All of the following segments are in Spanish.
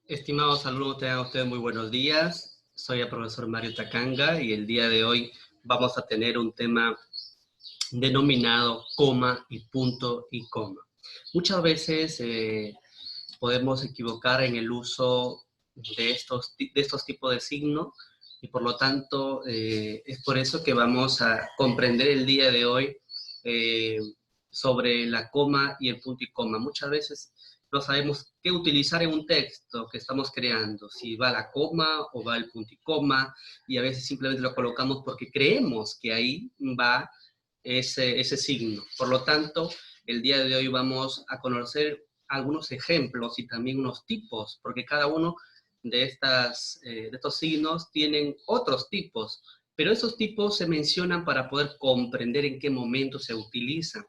Estimados alumnos, tengan ustedes muy buenos días. Soy el profesor Mario Takanga y el día de hoy vamos a tener un tema denominado coma y punto y coma. Muchas veces podemos equivocar en el uso de estos tipos de signos y por lo tanto es por eso que vamos a comprender el día de hoy eh, sobre la coma y el punto y coma. Muchas veces no sabemos qué utilizar en un texto que estamos creando, si va la coma o va el punto y coma, y a veces simplemente lo colocamos porque creemos que ahí va ese signo. Por lo tanto, el día de hoy vamos a conocer algunos ejemplos y también unos tipos, porque cada uno de estos signos tienen otros tipos, pero esos tipos se mencionan para poder comprender en qué momento se utilizan,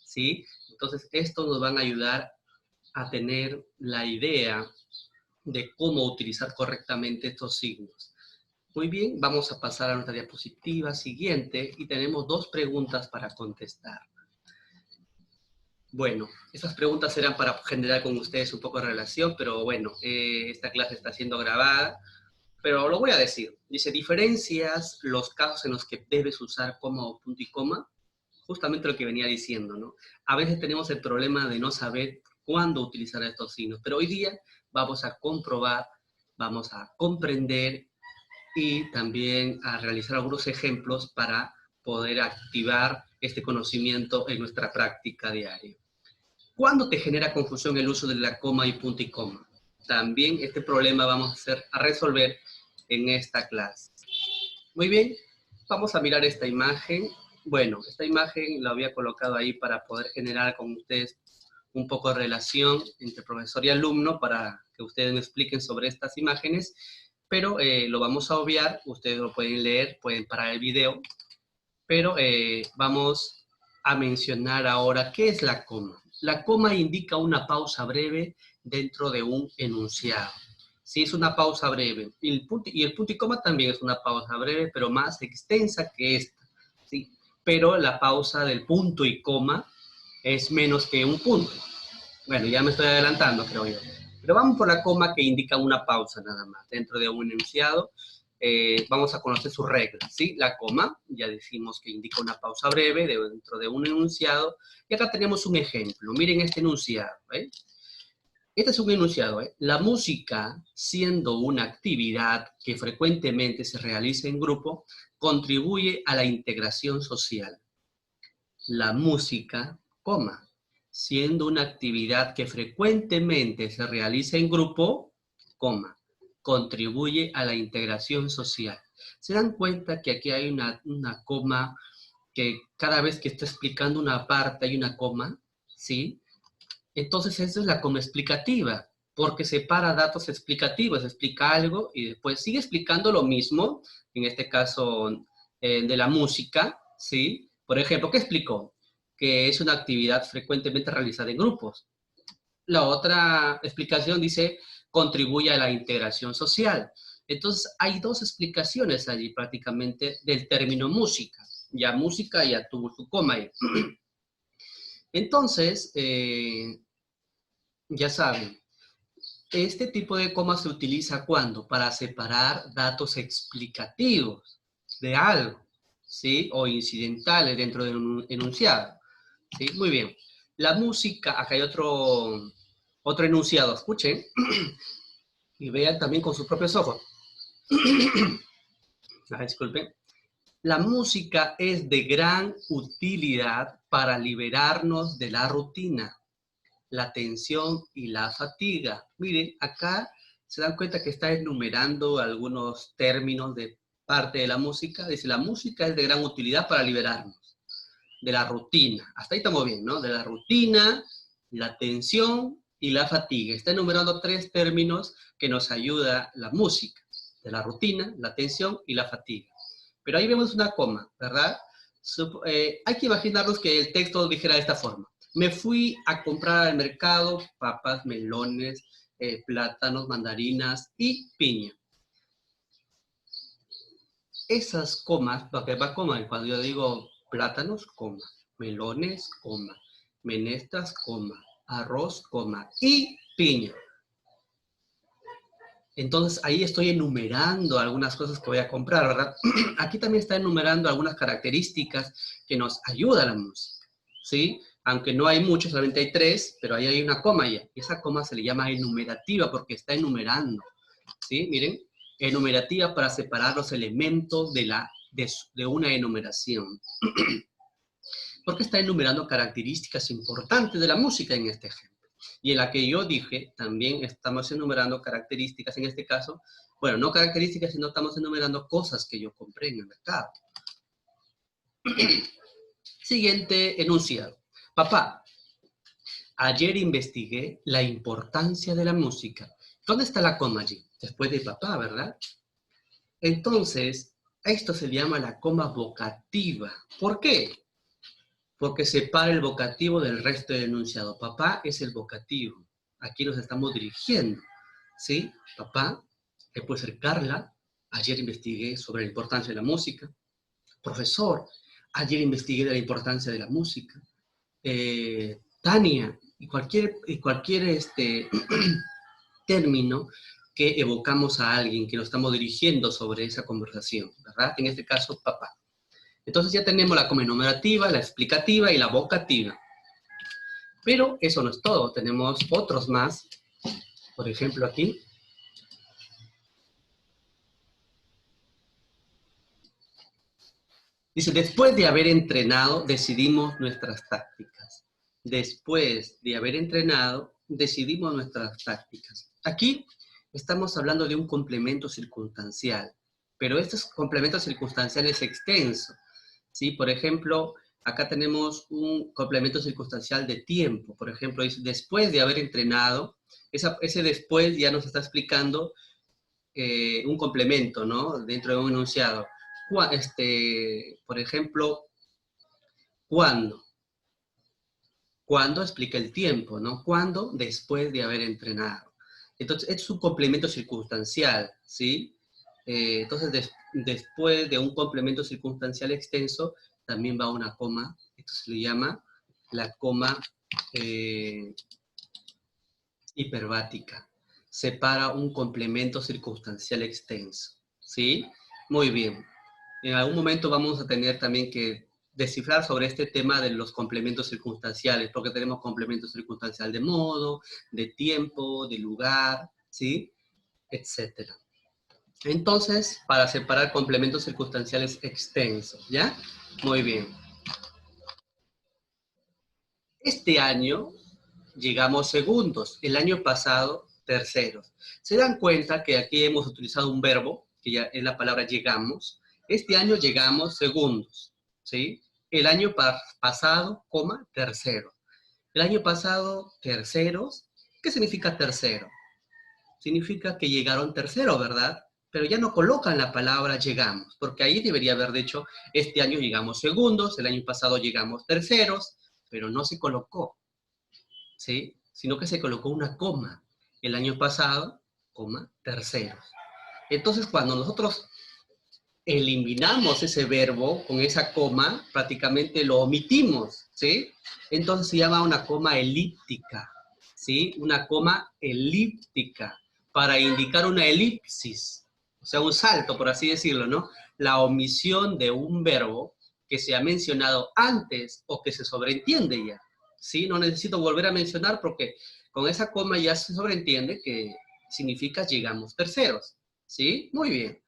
¿sí? Entonces, estos nos van a ayudar a tener la idea de cómo utilizar correctamente estos signos. Muy bien, vamos a pasar a nuestra diapositiva siguiente y tenemos dos preguntas para contestar. Bueno, esas preguntas serán para generar con ustedes un poco de relación, pero bueno, esta clase está siendo grabada, pero lo voy a decir. Dice, ¿diferencias los casos en los que debes usar coma o punto y coma? Justamente lo que venía diciendo, ¿no? A veces tenemos el problema de no saber cuándo utilizar estos signos, pero hoy día vamos a comprobar, vamos a comprender y también a realizar algunos ejemplos para poder activar este conocimiento en nuestra práctica diaria. ¿Cuándo te genera confusión el uso de la coma y punto y coma? También este problema vamos a resolver en esta clase. Muy bien, vamos a mirar esta imagen. Bueno, esta imagen la había colocado ahí para poder generar con ustedes un poco de relación entre profesor y alumno para que ustedes me expliquen sobre estas imágenes, pero lo vamos a obviar, ustedes lo pueden leer, pueden parar el video, pero vamos a mencionar ahora qué es la coma. La coma indica una pausa breve dentro de un enunciado. Sí, es una pausa breve. Y el punto y coma también es una pausa breve, pero más extensa que esta. ¿Sí? Pero la pausa del punto y coma es menos que un punto. Bueno, ya me estoy adelantando, creo yo. Pero vamos por la coma que indica una pausa nada más dentro de un enunciado. Vamos a conocer sus reglas, ¿sí? La coma, ya decimos que indica una pausa breve dentro de un enunciado. Y acá tenemos un ejemplo. Miren este enunciado, ¿eh? Este es un enunciado, ¿eh? La música, siendo una actividad que frecuentemente se realiza en grupo, contribuye a la integración social. La música, coma, siendo una actividad que frecuentemente se realiza en grupo, coma, contribuye a la integración social. ¿Se dan cuenta que aquí hay una coma que cada vez que está explicando una parte hay una coma? ¿Sí? Entonces esa es la coma explicativa, porque separa datos explicativos, explica algo y después sigue explicando lo mismo, en este caso de la música, ¿sí? Por ejemplo, ¿qué explicó? Que es una actividad frecuentemente realizada en grupos. La otra explicación dice, contribuye a la integración social. Entonces hay dos explicaciones allí prácticamente del término música. Ya música ya tuvo su coma ahí. Entonces, ya saben, este tipo de coma se utiliza cuando para separar datos explicativos de algo, ¿sí? O incidentales dentro de un enunciado, ¿sí? Muy bien. La música, acá hay otro enunciado, escuchen, y vean también con sus propios ojos. Disculpen. La música es de gran utilidad para liberarnos de la rutina, la tensión y la fatiga. Miren, acá se dan cuenta que está enumerando algunos términos de parte de la música. Dice, la música es de gran utilidad para liberarnos de la rutina. Hasta ahí estamos bien, ¿no? De la rutina, la tensión y la fatiga. Está enumerando tres términos que nos ayuda la música. De la rutina, la tensión y la fatiga. Pero ahí vemos una coma, ¿verdad? Hay que imaginarnos que el texto dijera de esta forma. Me fui a comprar al mercado papas, melones, plátanos, mandarinas y piña. Esas comas, porque va coma, cuando yo digo plátanos, coma, melones, coma, menestras, coma, arroz, coma y piña. Entonces, ahí estoy enumerando algunas cosas que voy a comprar, ¿verdad? Aquí también está enumerando algunas características que nos ayuda a la música, ¿sí? Aunque no hay muchos, solamente hay 3, pero ahí hay una coma ya. Y esa coma se le llama enumerativa porque está enumerando, ¿sí? Miren, enumerativa para separar los elementos de una enumeración. Porque está enumerando características importantes de la música en este ejemplo. Y en la que yo dije, también estamos enumerando características, en este caso, bueno, no características, sino estamos enumerando cosas que yo compré en el mercado. Siguiente enunciado. Papá, ayer investigué la importancia de la música. ¿Dónde está la coma allí? Después de papá, ¿verdad? Entonces, esto se llama la coma vocativa. ¿Por qué? Porque separa el vocativo del resto del enunciado. Papá es el vocativo. Aquí nos estamos dirigiendo. ¿Sí? Papá, puede ser Carla. Ayer investigué sobre la importancia de la música. Profesor, ayer investigué de la importancia de la música. Tania, y cualquier término que evocamos a alguien, que nos estamos dirigiendo sobre esa conversación, ¿verdad? En este caso, papá. Entonces ya tenemos la coma enumerativa, la explicativa y la vocativa. Pero eso no es todo, tenemos otros más. Por ejemplo, aquí. Dice, después de haber entrenado, decidimos nuestras tácticas. Después de haber entrenado, decidimos nuestras tácticas. Aquí estamos hablando de un complemento circunstancial, pero este complemento circunstancial es extenso. ¿Sí? Por ejemplo, acá tenemos un complemento circunstancial de tiempo. Por ejemplo, dice, después de haber entrenado, ese después ya nos está explicando un complemento, ¿no? Dentro de un enunciado. Por ejemplo, ¿cuándo? ¿Cuándo explica el tiempo, ¿no? ¿Cuándo? Después de haber entrenado. Entonces, es un complemento circunstancial, ¿sí? Entonces, después de un complemento circunstancial extenso, también va una coma. Esto se le llama la coma hiperbática. Separa un complemento circunstancial extenso, ¿sí? Muy bien. En algún momento vamos a tener también que descifrar sobre este tema de los complementos circunstanciales, porque tenemos complemento circunstancial de modo, de tiempo, de lugar, ¿sí? Etcétera. Entonces, para separar complementos circunstanciales extensos, ¿ya? Muy bien. Este año llegamos segundos, el año pasado terceros. Se dan cuenta que aquí hemos utilizado un verbo, que ya es la palabra llegamos. Este año llegamos segundos, ¿sí? El año pasado, coma, tercero. El año pasado, terceros. ¿Qué significa tercero? Significa que llegaron tercero, ¿verdad? Pero ya no colocan la palabra llegamos, porque ahí debería haber dicho, este año llegamos segundos, el año pasado llegamos terceros, pero no se colocó. ¿Sí? Sino que se colocó una coma. El año pasado, coma, terceros. Entonces, cuando nosotros eliminamos ese verbo con esa coma, prácticamente lo omitimos, ¿sí? Entonces se llama una coma elíptica, ¿sí? Una coma elíptica, para indicar una elipsis, o sea, un salto, por así decirlo, ¿no? La omisión de un verbo que se ha mencionado antes o que se sobreentiende ya, ¿sí? No necesito volver a mencionar porque con esa coma ya se sobreentiende que significa llegamos terceros, ¿sí? Muy bien.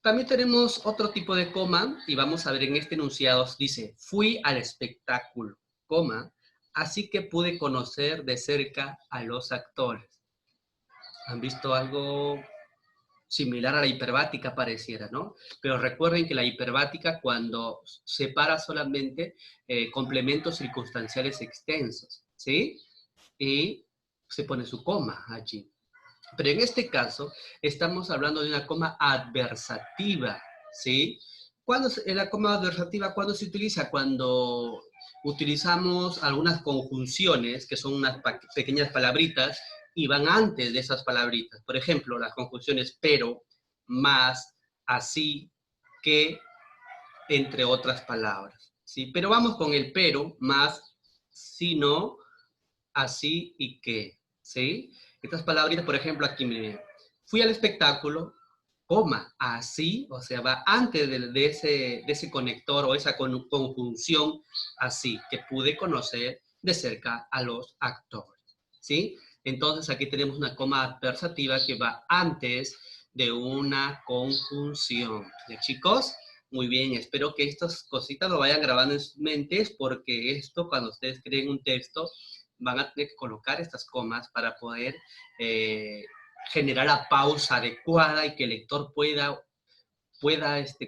También tenemos otro tipo de coma, y vamos a ver en este enunciado, dice, fui al espectáculo, coma, así que pude conocer de cerca a los actores. ¿Han visto algo similar a la hiperbática pareciera, ¿no? Pero recuerden que la hiperbática cuando separa solamente complementos circunstanciales extensos, ¿sí? Y se pone su coma allí. Pero en este caso, estamos hablando de una coma adversativa, ¿sí? La coma adversativa, ¿cuándo se utiliza? Cuando utilizamos algunas conjunciones, que son unas pequeñas palabritas, y van antes de esas palabritas. Por ejemplo, las conjunciones pero, más, así, que, entre otras palabras, ¿sí? Pero vamos con el pero, más, sino, así y que, ¿sí? Estas palabritas, por ejemplo, aquí, miren, fui al espectáculo, coma, así, o sea, va antes de ese conector o esa conjunción así, que pude conocer de cerca a los actores, ¿sí? Entonces aquí tenemos una coma adversativa que va antes de una conjunción. ¿Ya, chicos? Muy bien, espero que estas cositas lo vayan grabando en sus mentes, porque esto, cuando ustedes creen un texto, van a tener que colocar estas comas para poder generar la pausa adecuada y que el lector pueda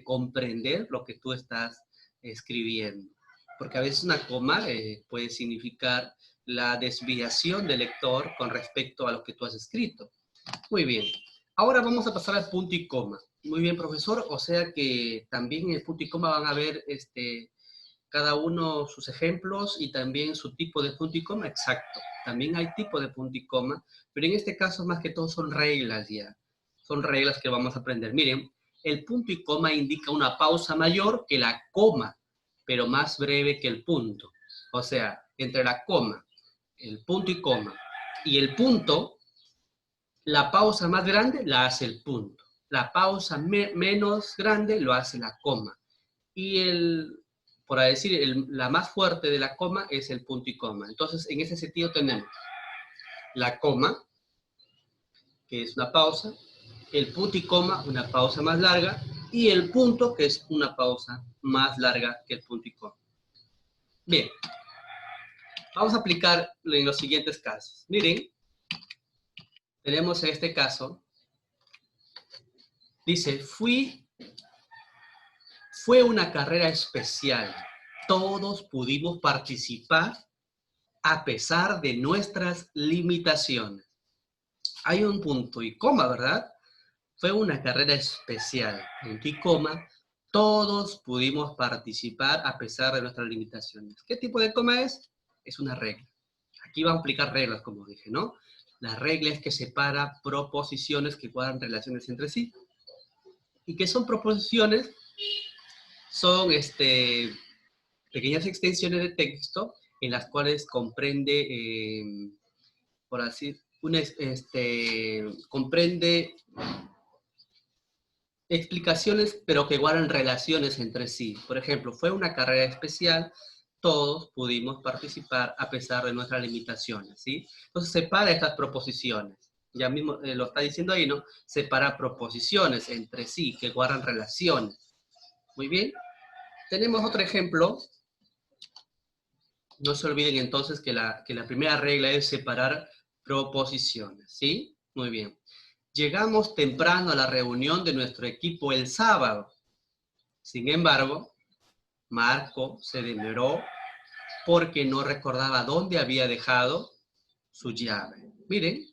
comprender lo que tú estás escribiendo. Porque a veces una coma puede significar la desviación del lector con respecto a lo que tú has escrito. Muy bien. Ahora vamos a pasar al punto y coma. Muy bien, profesor. O sea que también en el punto y coma van a ver cada uno sus ejemplos y también su tipo de punto y coma. Exacto. También hay tipo de punto y coma, pero en este caso más que todo son reglas ya. Son reglas que vamos a aprender. Miren, el punto y coma indica una pausa mayor que la coma, pero más breve que el punto. O sea, entre la coma, el punto y coma y el punto, la pausa más grande la hace el punto. La pausa menos grande lo hace la coma. Y por decir, la más fuerte de la coma es el punto y coma. Entonces, en ese sentido tenemos la coma, que es una pausa, el punto y coma, una pausa más larga, y el punto, que es una pausa más larga que el punto y coma. Bien, vamos a aplicar en los siguientes casos. Miren, tenemos en este caso, dice, fue una carrera especial. Todos pudimos participar a pesar de nuestras limitaciones. Hay un punto y coma, ¿verdad? Fue una carrera especial, punto y coma. Todos pudimos participar a pesar de nuestras limitaciones. ¿Qué tipo de coma es? Es una regla. Aquí vamos a aplicar reglas, como dije, ¿no? La regla es que separa proposiciones que guardan relaciones entre sí. ¿Y qué son proposiciones? Son pequeñas extensiones de texto en las cuales comprende, por así, comprende explicaciones, pero que guardan relaciones entre sí. Por ejemplo, fue una carrera especial, todos pudimos participar a pesar de nuestras limitaciones, ¿sí? Entonces separa estas proposiciones. Ya mismo lo está diciendo ahí, ¿no? Separa proposiciones entre sí, que guardan relaciones. Muy bien. Tenemos otro ejemplo. No se olviden entonces que la primera regla es separar proposiciones, ¿sí? Muy bien. Llegamos temprano a la reunión de nuestro equipo el sábado. Sin embargo, Marco se demoró porque no recordaba dónde había dejado su llave. Miren,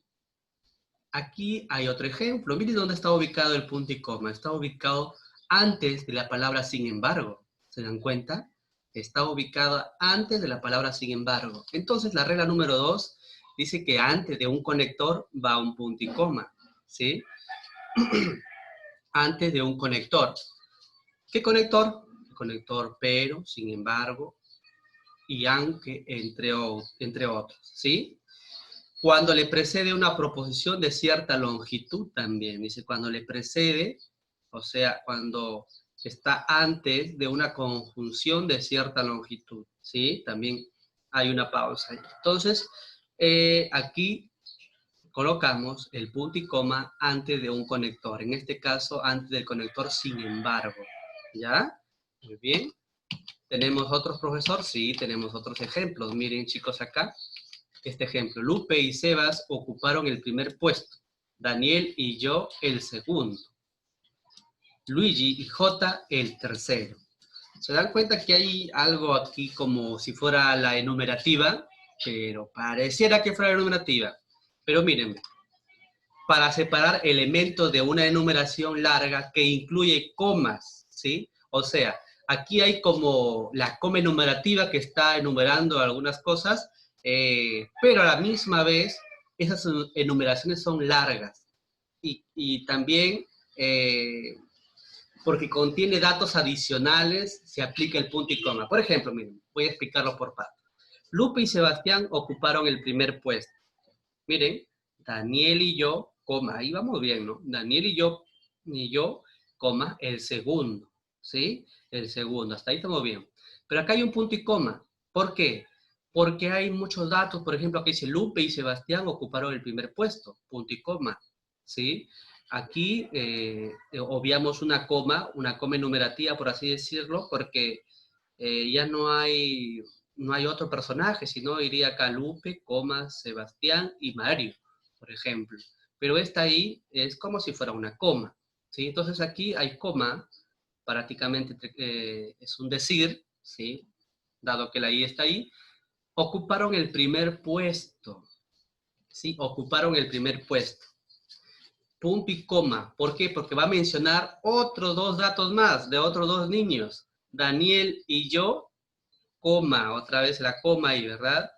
aquí hay otro ejemplo. Miren dónde está ubicado el punto y coma. Está ubicado antes de la palabra sin embargo. ¿Se dan cuenta? Está ubicado antes de la palabra sin embargo. Entonces, la regla número 2 dice que antes de un conector va un punto y coma, ¿sí? Antes de un conector. ¿Qué conector? El conector pero, sin embargo, y aunque, entre otros, ¿sí? Cuando le precede una proposición de cierta longitud también, dice, cuando le precede, o sea, cuando está antes de una conjunción de cierta longitud, ¿sí? También hay una pausa. Entonces, aquí colocamos el punto y coma antes de un conector, en este caso, antes del conector sin embargo, ¿ya? Muy bien. ¿Tenemos otros, profesor? Sí, tenemos otros ejemplos. Miren, chicos, acá. Este ejemplo. Lupe y Sebas ocuparon el primer puesto. Daniel y yo el segundo. Luigi y Jota el tercero. ¿Se dan cuenta que hay algo aquí como si fuera la enumerativa? Pero pareciera que fuera la enumerativa. Pero miren, para separar elementos de una enumeración larga que incluye comas, ¿sí? O sea, aquí hay como la coma enumerativa que está enumerando algunas cosas, pero a la misma vez esas enumeraciones son largas y también porque contiene datos adicionales se aplica el punto y coma. Por ejemplo, miren, voy a explicarlo por partes. Lupe y Sebastián ocuparon el primer puesto. Miren, Daniel y yo coma, ahí vamos bien, ¿no? Daniel y yo, coma, el segundo, ¿sí? El segundo, hasta ahí estamos bien. Pero acá hay un punto y coma. ¿Por qué? Porque hay muchos datos, por ejemplo, aquí dice Lupe y Sebastián ocuparon el primer puesto, punto y coma, ¿sí? Aquí obviamos una coma enumerativa, por así decirlo, porque ya no hay otro personaje, sino iría acá Lupe, coma, Sebastián y Mario, por ejemplo. Pero esta ahí es como si fuera una coma, ¿sí? Entonces aquí hay coma, prácticamente es un decir, ¿sí? Dado que la I está ahí, ocuparon el primer puesto, ¿sí? Ocuparon el primer puesto. Punto y coma. ¿Por qué? Porque va a mencionar otros dos datos más de otros dos niños. Daniel y yo, coma, otra vez la coma ahí, ¿verdad?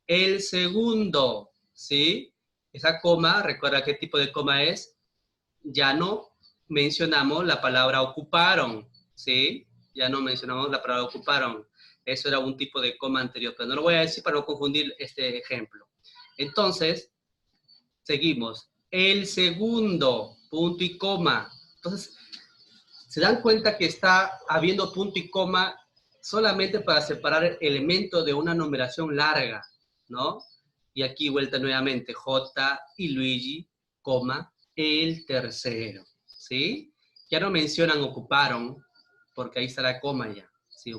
El segundo, ¿sí? Esa coma, recuerda qué tipo de coma es. Ya no mencionamos la palabra ocuparon, ¿sí? Ya no mencionamos la palabra ocuparon. Eso era un tipo de coma anterior, pero no lo voy a decir para no confundir este ejemplo. Entonces, seguimos. El segundo, punto y coma. Entonces, se dan cuenta que está habiendo punto y coma solamente para separar elementos de una numeración larga, ¿no? Y aquí vuelta nuevamente, J y Luigi, coma, el tercero, ¿sí? Ya no mencionan ocuparon, porque ahí está la coma ya, ¿sí?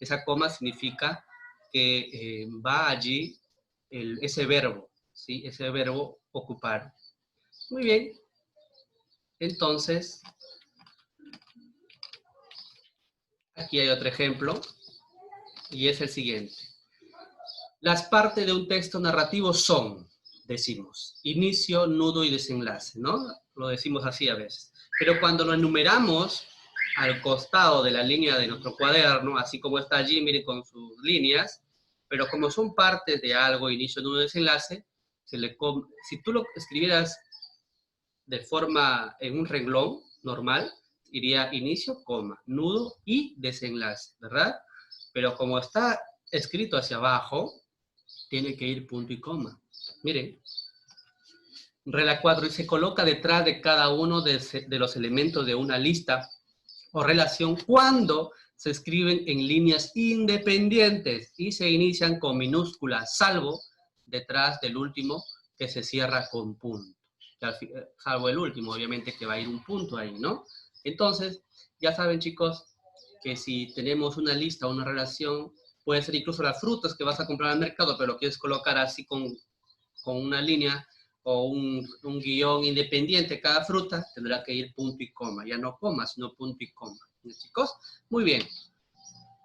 Esa coma significa que va allí ese verbo, ¿sí? Ese verbo ocupar. Muy bien, entonces, aquí hay otro ejemplo, y es el siguiente. Las partes de un texto narrativo son, decimos, inicio, nudo y desenlace, ¿no? Lo decimos así a veces. Pero cuando lo enumeramos al costado de la línea de nuestro cuaderno, así como está allí, miren, con sus líneas, pero como son partes de algo, inicio, nudo y desenlace, si tú lo escribieras de forma en un renglón normal, iría inicio, coma, nudo y desenlace, ¿verdad? Pero como está escrito hacia abajo, tiene que ir punto y coma. Miren, regla 4, y se coloca detrás de cada uno de los elementos de una lista o relación cuando se escriben en líneas independientes y se inician con minúsculas, salvo detrás del último que se cierra con punto. Salvo el último, obviamente que va a ir un punto ahí, ¿no? Entonces, ya saben, chicos, que si tenemos una lista o una relación, puede ser incluso las frutas que vas a comprar al mercado, pero lo quieres colocar así con una línea o un guión independiente cada fruta, tendrá que ir punto y coma. Ya no coma, sino punto y coma. ¿Sí, chicos? Muy bien.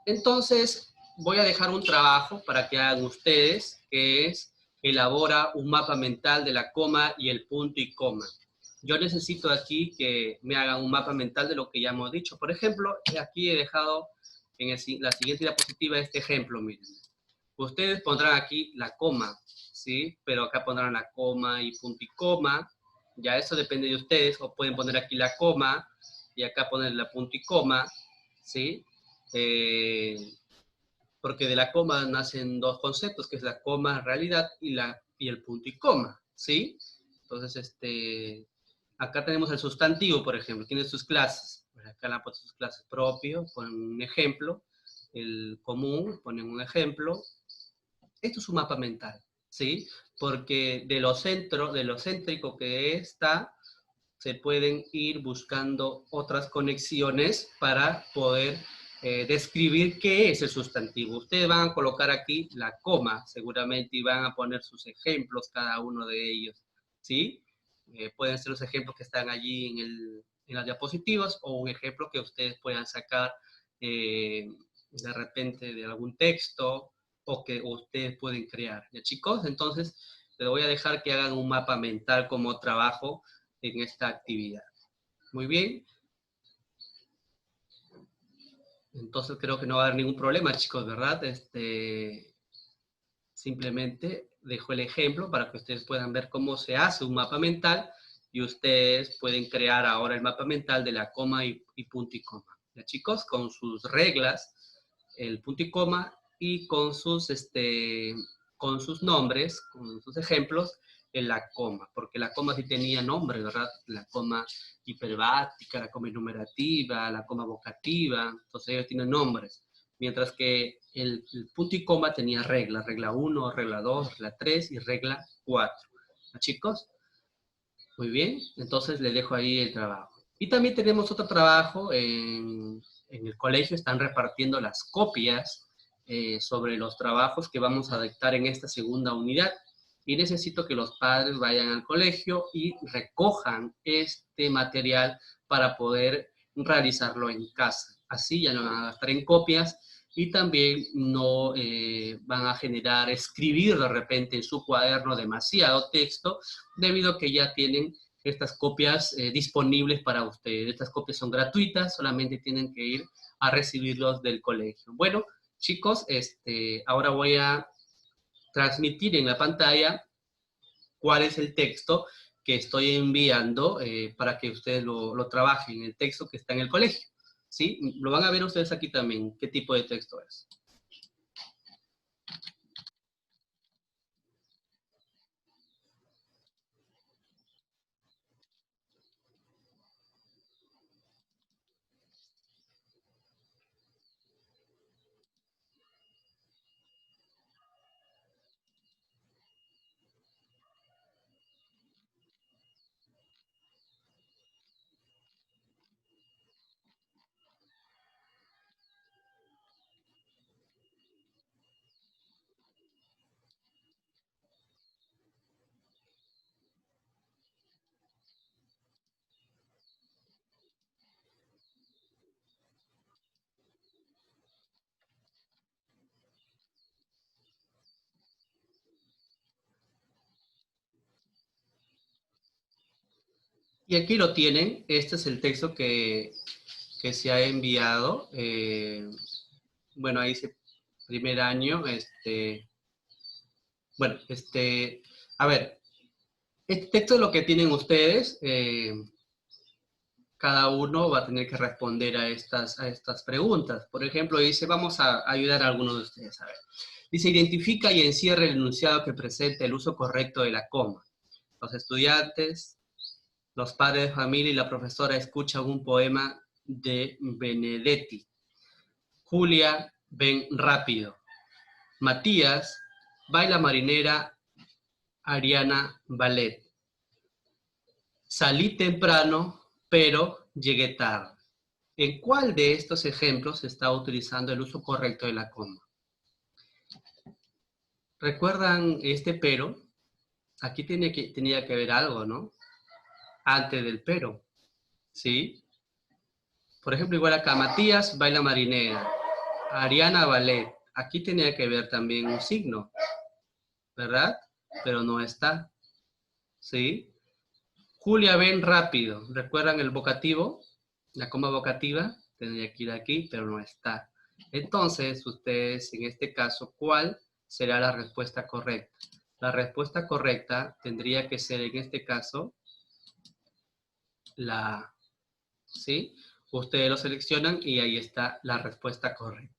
Entonces, voy a dejar un trabajo para que hagan ustedes, que es elabora un mapa mental de la coma y el punto y coma. Yo necesito aquí que me hagan un mapa mental de lo que ya hemos dicho. Por ejemplo, aquí he dejado en la siguiente diapositiva este ejemplo, miren. Ustedes pondrán aquí la coma, ¿sí? Pero acá pondrán la coma y punto y coma. Ya eso depende de ustedes. O pueden poner aquí la coma y acá poner la punto y coma, ¿sí? Porque de la coma nacen dos conceptos, que es la coma realidad y el punto y coma, ¿sí? Entonces, acá tenemos el sustantivo, por ejemplo, tiene sus clases. Acá la ponen sus clases propio, ponen un ejemplo. El común, ponen un ejemplo. Esto es un mapa mental, ¿sí? Porque de lo céntrico que está, se pueden ir buscando otras conexiones para poder describir qué es el sustantivo. Ustedes van a colocar aquí la coma, seguramente, y van a poner sus ejemplos, cada uno de ellos, ¿sí? Pueden ser los ejemplos que están allí en las diapositivas o un ejemplo que ustedes puedan sacar de repente de algún texto o que ustedes pueden crear. ¿Ya, chicos? Entonces, les voy a dejar que hagan un mapa mental como trabajo en esta actividad. Muy bien. Entonces creo que no va a haber ningún problema, chicos, ¿verdad? Simplemente dejo el ejemplo para que ustedes puedan ver cómo se hace un mapa mental y ustedes pueden crear ahora el mapa mental de la coma y punto y coma. ¿Ya, chicos? Con sus reglas, el punto y coma y con sus nombres, con sus ejemplos en la coma, porque la coma sí tenía nombre, ¿verdad? La coma hiperbática, la coma enumerativa, la coma vocativa, entonces ellos tienen nombres, mientras que el punto y coma tenía reglas, regla 1, regla 2, regla 3 y regla 4. ¿Ah, chicos? Muy bien, entonces le dejo ahí el trabajo. Y también tenemos otro trabajo en el colegio, están repartiendo las copias sobre los trabajos que vamos a dictar en esta segunda unidad. Y necesito que los padres vayan al colegio y recojan este material para poder realizarlo en casa. Así ya no van a gastar en copias y también no van a generar, escribir de repente en su cuaderno demasiado texto, debido a que ya tienen estas copias disponibles para ustedes. Estas copias son gratuitas, solamente tienen que ir a recibirlos del colegio. Bueno, chicos, ahora voy a transmitir en la pantalla cuál es el texto que estoy enviando para que ustedes lo trabajen, el texto que está en el colegio. ¿Sí? Lo van a ver ustedes aquí también, qué tipo de texto es. Y aquí lo tienen, este es el texto que se ha enviado. Bueno, ahí dice primer año, bueno, a ver, este texto es lo que tienen ustedes, cada uno va a tener que responder a estas preguntas. Por ejemplo, dice, vamos a ayudar a algunos de ustedes a ver. Dice, identifica y encierra el enunciado que presenta el uso correcto de la coma. Los estudiantes, los padres de familia y la profesora escuchan un poema de Benedetti. Julia, ven rápido. Matías, baila marinera, Ariana, ballet. Salí temprano, pero llegué tarde. ¿En cuál de estos ejemplos se está utilizando el uso correcto de la coma? ¿Recuerdan este pero? Aquí tenía que haber algo, ¿no? Antes del pero, ¿sí? Por ejemplo, igual acá, Matías baila marinera, Ariana ballet. Aquí tenía que haber también un signo, ¿verdad? Pero no está, ¿sí? Julia ven rápido. ¿Recuerdan el vocativo? La coma vocativa tendría que ir aquí, pero no está. Entonces, ustedes, en este caso, ¿cuál será la respuesta correcta? La respuesta correcta tendría que ser, en este caso, la A, ¿sí? Ustedes lo seleccionan y ahí está la respuesta correcta.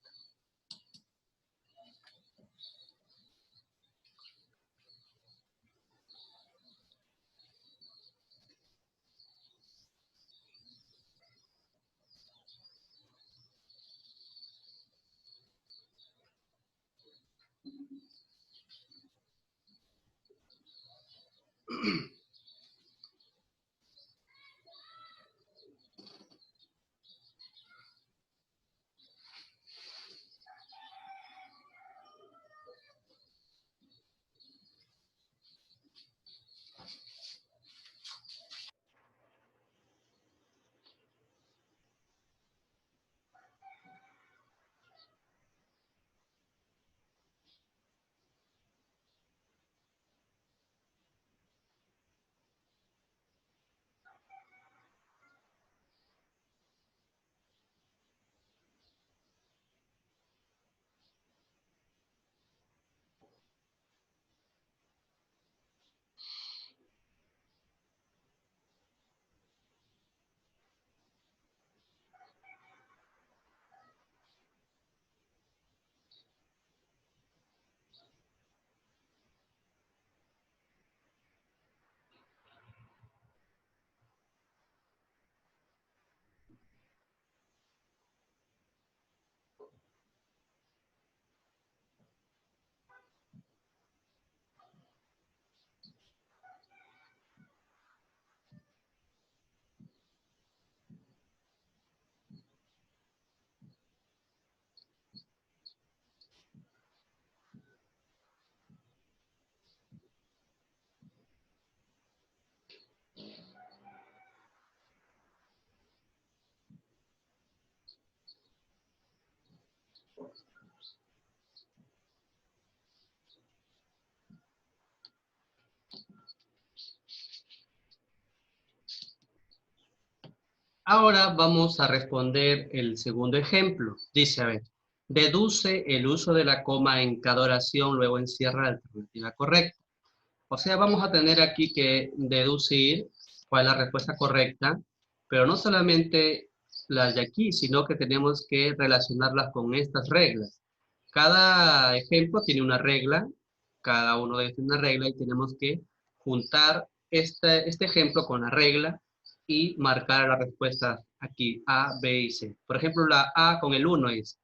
Ahora vamos a responder el segundo ejemplo. Dice, a ver, deduce el uso de la coma en cada oración, luego encierra la alternativa correcta. O sea, vamos a tener aquí que deducir cuál es la respuesta correcta, pero no solamente las de aquí, sino que tenemos que relacionarlas con estas reglas. Cada ejemplo tiene una regla, cada uno de ellos tiene una regla y tenemos que juntar este ejemplo con la regla y marcar la respuesta aquí, A, B y C. Por ejemplo, la A con el 1 es,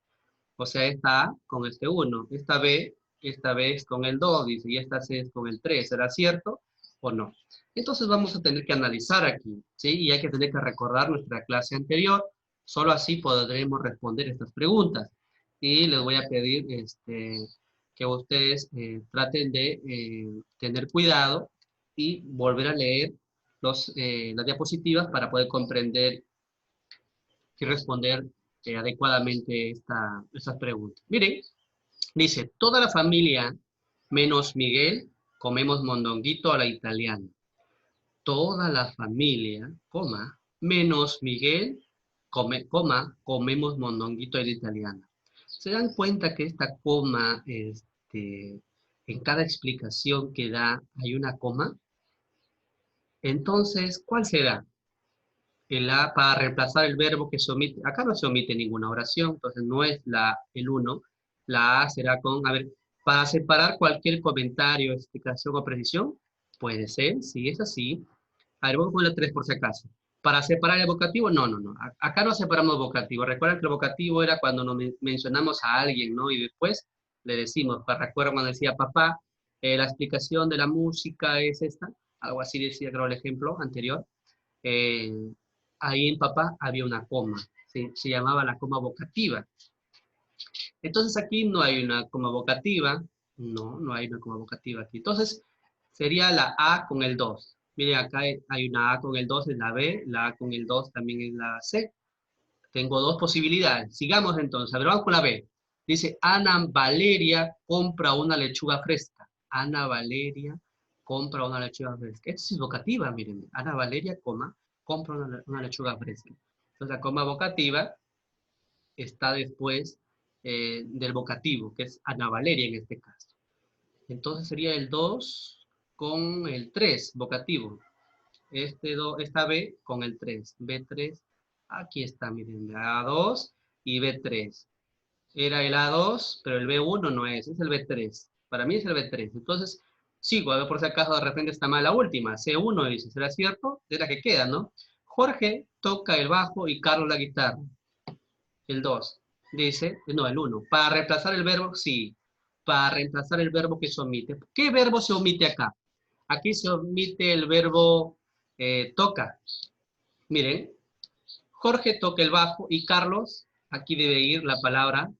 o sea, esta A con este 1, esta B es con el 2, dice, y esta C es con el 3, ¿será cierto o no? Entonces vamos a tener que analizar aquí, ¿sí? Y hay que tener que recordar nuestra clase anterior, solo así podremos responder estas preguntas. Y les voy a pedir que ustedes traten de tener cuidado y volver a leer las diapositivas para poder comprender y responder adecuadamente estas preguntas. Miren, dice, toda la familia menos Miguel comemos mondonguito a la italiana. Toda la familia, coma, menos Miguel, comemos mondonguito a la italiana. ¿Se dan cuenta que esta coma, en cada explicación que da hay una coma? Entonces, ¿cuál será? El A para reemplazar el verbo que se omite. Acá no se omite ninguna oración, entonces no es el 1. La A será con, a ver, para separar cualquier comentario, explicación o precisión, puede ser, si es así. A ver, vamos con la 3 por si acaso. Para separar el vocativo, no, no, no. Acá no separamos vocativo. Recuerden que el vocativo era cuando nos mencionamos a alguien, ¿no? Y después le decimos, recuerdo cuando decía papá, la explicación de la música es esta, algo así decía creo el ejemplo anterior. Eh, Ahí en papá había una coma, ¿sí? Se llamaba la coma vocativa. Entonces aquí no hay una coma vocativa, no hay una coma vocativa aquí. Entonces sería la A con el 2. Miren, acá hay una A con el 2 es la B, la A con el 2 también es la C. Tengo dos posibilidades. Sigamos entonces. A ver, vamos con la B. Dice, Ana Valeria compra una lechuga fresca. Ana Valeria compra una lechuga fresca. Esta es vocativa, miren. Ana Valeria, compra una lechuga fresca. Entonces la coma vocativa está después del vocativo, que es Ana Valeria en este caso. Entonces sería el 2 con el 3, vocativo. Esta B con el 3. B3, aquí está, miren, A2 y B3. Era el A2, pero el B1 no es el B3. Para mí es el B3. Entonces, sigo, a ver por si acaso de repente está mal la última. C1 dice, ¿será cierto? Es la que queda, ¿no? Jorge toca el bajo y Carlos la guitarra. El 2. Dice, no, el 1. Para reemplazar el verbo, sí. Para reemplazar el verbo que se omite. ¿Qué verbo se omite acá? Aquí se omite el verbo toca. Miren, Jorge toca el bajo y Carlos, aquí debe ir la palabra,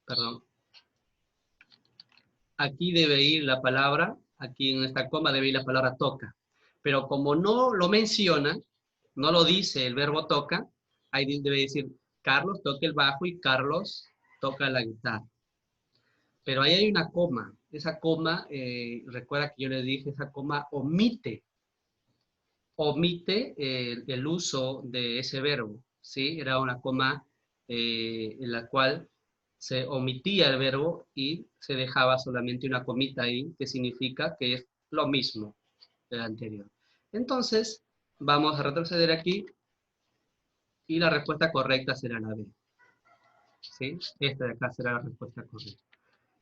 perdón, aquí debe ir la palabra, aquí en esta coma debe ir la palabra toca. Pero como no lo menciona, no lo dice el verbo toca, ahí debe decir Carlos toca el bajo y Carlos toca la guitarra. Pero ahí hay una coma. Esa coma, recuerda que yo le dije, esa coma omite el uso de ese verbo, ¿sí? Era una coma en la cual se omitía el verbo y se dejaba solamente una comita ahí, que significa que es lo mismo del anterior. Entonces, vamos a retroceder aquí y la respuesta correcta será la B, ¿sí? Esta de acá será la respuesta correcta.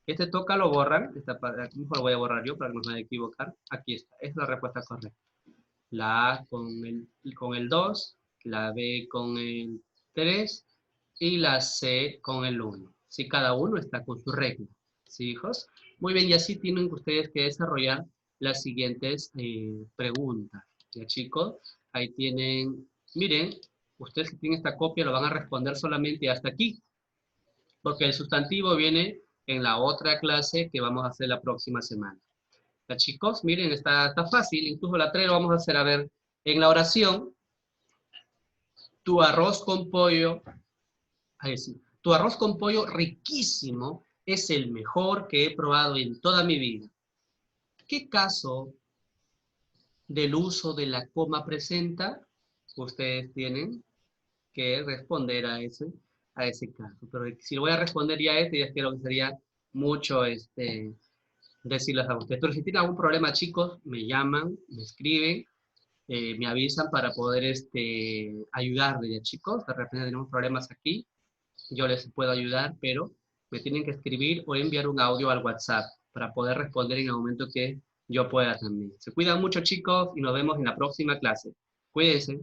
Este toca lo borran, mejor lo voy a borrar yo para que no se vaya a equivocar. Aquí está, esta es la respuesta correcta. La A con el 2, la B con el 3 y la C con el 1. Si cada uno está con su regla. ¿Sí, hijos? Muy bien, y así tienen ustedes que desarrollar las siguientes preguntas. ¿Ya, chicos? Ahí tienen, miren, ustedes que tienen esta copia lo van a responder solamente hasta aquí, porque el sustantivo viene en la otra clase que vamos a hacer la próxima semana. ¿Ya, chicos? Miren, está fácil, incluso la 3 lo vamos a hacer, a ver, en la oración, tu arroz con pollo, ahí sí, tu arroz con pollo riquísimo es el mejor que he probado en toda mi vida. ¿Qué caso del uso de la coma presenta? ustedes tienen que responder a ese caso. Pero si lo voy a responder ya ya creo que sería mucho decirles a ustedes. Pero si tienen algún problema, chicos, me llaman, me escriben, me avisan para poder ayudarles, ya chicos. De repente tenemos problemas aquí, yo les puedo ayudar, pero me tienen que escribir o enviar un audio al WhatsApp para poder responder en el momento que yo pueda también. Se cuidan mucho, chicos, y nos vemos en la próxima clase. Cuídense.